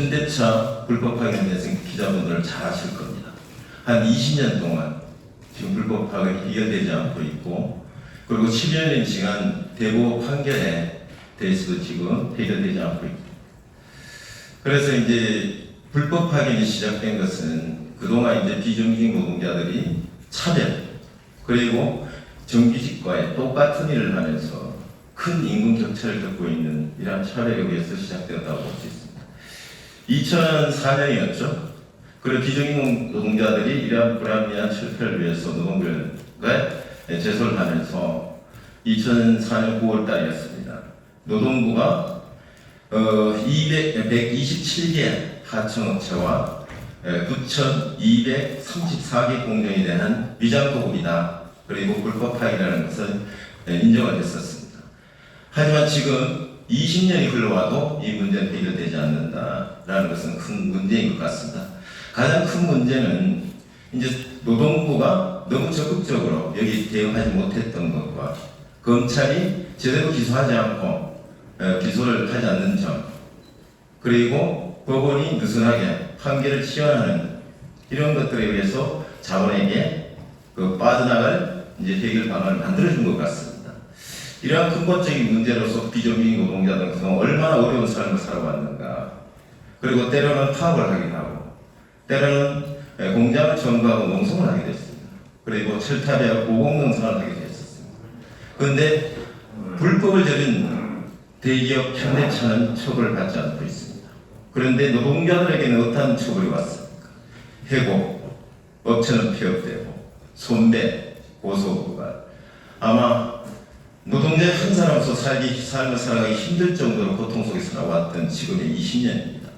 현대차 불법 파견에 대해서 기자분들 잘 아실 겁니다. 한 20년 동안 지금 불법 파견이 해결되지 않고 있고, 그리고 10년의 시간 대법 판결에 대해서도 지금 해결되지 않고 있고, 그래서 이제 불법 파견이 시작된 것은 그동안 이제 비정규직 노동자들이 차별, 그리고 정규직과의 똑같은 일을 하면서 큰 임금 격차를 겪고 있는 이러한 차별에 의해서 시작되었다고 볼 수 있습니다. 2004년이었죠. 그리고 비정규직 노동자들이 이러한 불합리한 철폐를 위해서 노동부에 제소를 하면서 2004년 9월 달이었습니다. 노동부가 127개 하청업체와 9,234개 공정에 대한 위장도급이다, 그리고 불법 파견이라는 것을 인정을 했었습니다. 하지만 지금 20년이 흘러와도 이 문제는 해결되지 않는다라는 것은 큰 문제인 것 같습니다. 가장 큰 문제는 이제 노동부가 너무 적극적으로 여기 대응하지 못했던 것과 검찰이 제대로 기소하지 않고 기소를 하지 않는 점, 그리고 법원이 느슨하게 판결을 취하하는 이런 것들에 의해서 자본에게 빠져나갈 이제 해결 방안을 만들어준 것 같습니다. 이러한 근본적인 문제로서 비정규직 노동자들은 그동안 얼마나 어려운 삶을 살아왔는가. 그리고 때로는 파업을 하기도 하고, 때로는 공장을 점거하고 농성을 하게 됐습니다. 그리고 철탑에 고공농성을 하게 됐었습니다. 그런데 불법을 저린 대기업 현대차는 처벌을 받지 않고 있습니다. 그런데 노동자들에게는 어떠한 처벌이 왔습니까? 해고, 업체는 폐업되고, 손배, 고소고발. 아마 노동자 한 사람으로서 삶을 살아가기 힘들 정도로 고통 속에 살아왔던 지금의 20년입니다.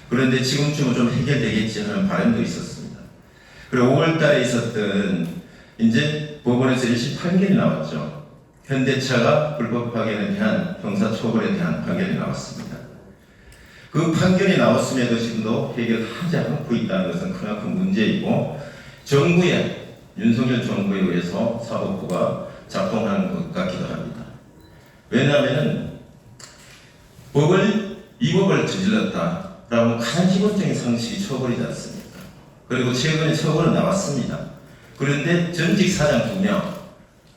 그런데 지금쯤은 좀 해결되겠지 하는 바람도 있었습니다. 그리고 5월 달에 있었던 이제 법원에서 1심 판결이 나왔죠. 현대차가 불법 파견에 대한 형사처벌에 대한 판결이 나왔습니다. 그 판결이 나왔음에도 지금도 해결하지 않고 있다는 것은 크나큰 문제이고, 정부의 윤석열 정부에 의해서 사법부가 작동하는 것 같기도 합니다. 왜냐하면 이 법을 저질렀다라고 가장 기본적인 상식이 처벌이지 않습니까? 그리고 최근에 처벌은 나왔습니다. 그런데 전직 사장 2명,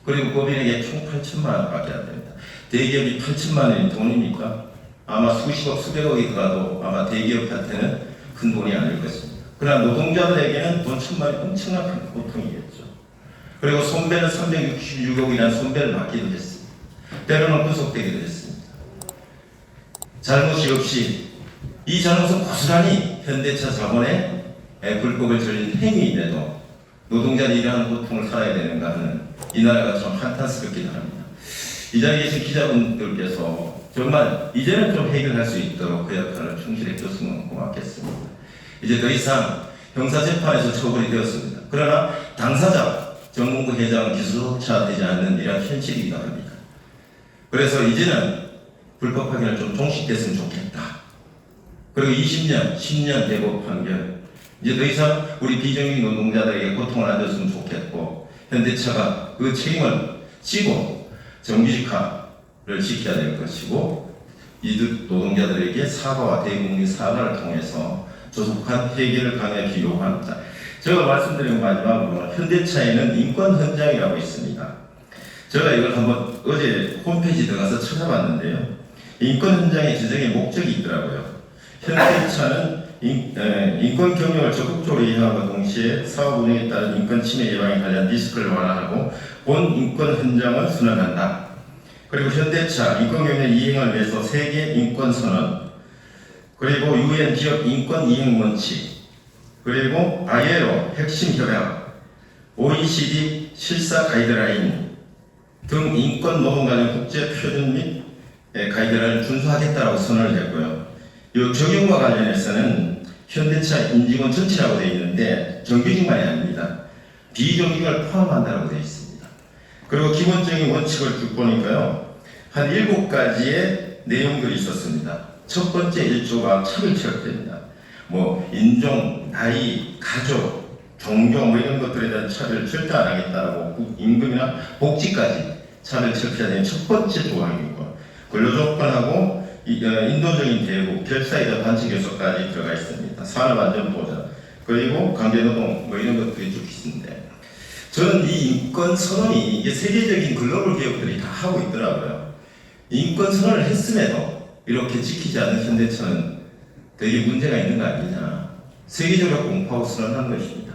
그리고 법인에게 총 8천만 원밖에 안 됩니다. 대기업이 8천만 원이 돈입니까? 아마 수십억, 수백억이 들어도 아마 대기업한테는 큰 돈이 아닐 것입니다. 그러나 노동자들에게는 돈 1,000만 원이 엄청난 큰 고통이겠죠. 그리고 손배는 366억이라는 손배를 받기도 했습니다. 때로는 구속되기도 했습니다. 잘못이 없이 이 잘못은 고스란히 현대차 자본의 불법을 저린 행위인데도 노동자들이 이러한 고통을 살아야 되는가 하는 이 나라가 좀 한탄스럽기도 합니다. 이 자리에 계신 기자분들께서 정말 이제는 좀 해결할 수 있도록 그 역할을 충실히 해줬으면 고맙겠습니다. 이제 더 이상 형사재판에서 처벌이 되었습니다. 그러나 당사자 정몽구 회장은 기소조차 되지 않는 이런 현실이기도 합니다. 그래서 이제는 불법 파견을 좀 종식됐으면 좋겠다. 그리고 20년, 10년 대법 판결, 이제 더 이상 우리 비정규직 노동자들에게 고통을 안 줬으면 좋겠고, 현대차가 그 책임을 지고 정규직화를 지켜야 될 것이고, 이들 노동자들에게 사과와 대국민 사과를 통해서 조속한 해결을 강하게 요구합니다. 제가 말씀드린 마지막으로 현대차에는 인권 현장이라고 있습니다. 제가 이걸 한번 어제 홈페이지 들어가서 찾아봤는데요. 인권 현장의 지정의 목적이 있더라고요. 현대차는 인권 경영을 적극적으로 이행함과 동시에 사업 운영에 따른 인권 침해 예방에 관련 리스크를 완화하고 본 인권 현장을 순환한다. 그리고 현대차 인권 경영 이행을 위해서 세계 인권 선언, 그리고 UN 기업 인권 이행 원칙, 그리고 ILO 핵심 협약, OECD 실사 가이드라인 등 인권 노동 관련 국제 표준 및 가이드라인을 준수하겠다고 선언을 했고요. 이 적용과 관련해서는 현대차 임직원 전체라고 되어 있는데 정규직만이 아닙니다. 비정규직을 포함한다고 되어 있습니다. 그리고 기본적인 원칙을 쭉 보니까요, 한 7가지의 내용들이 있었습니다. 첫 번째 1조가 차별처력됩니다. 인종, 나이, 가족, 종교 이런 것들에 대한 차별을 절대 안 하겠다라고 임금이나 복지까지 차별 철폐하는 첫 번째 조항이고, 근로조건하고 인도적인 대북, 결사이다 반칙 요소까지 들어가 있습니다. 산업안전보장, 그리고 강제노동 뭐 이런 것들이 쭉 있는데 저는 이 인권 선언이 이게 세계적인 글로벌 기업들이 다 하고 있더라고요. 인권 선언을 했음에도 이렇게 지키지 않는 현대차는 되게 문제가 있는 거 아니냐. 세계적으로 공포하고 선언한 것입니다.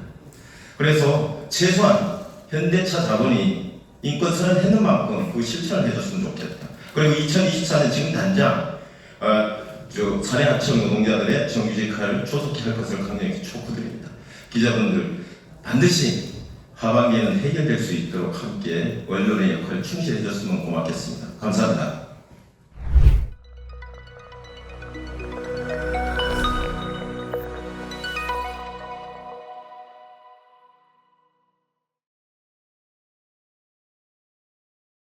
그래서 최소한 현대차 자본이 인권 선언 했는 만큼 그 실천을 해줬으면 좋겠다. 그리고 2024년 지금 당장 사내하청 노동자들의 정규직화를 조속히 할 것을 강력히 촉구드립니다. 기자분들 반드시 하반기에는 해결될 수 있도록 함께 언론의 역할을 충실해 줬으면 고맙겠습니다. 감사합니다.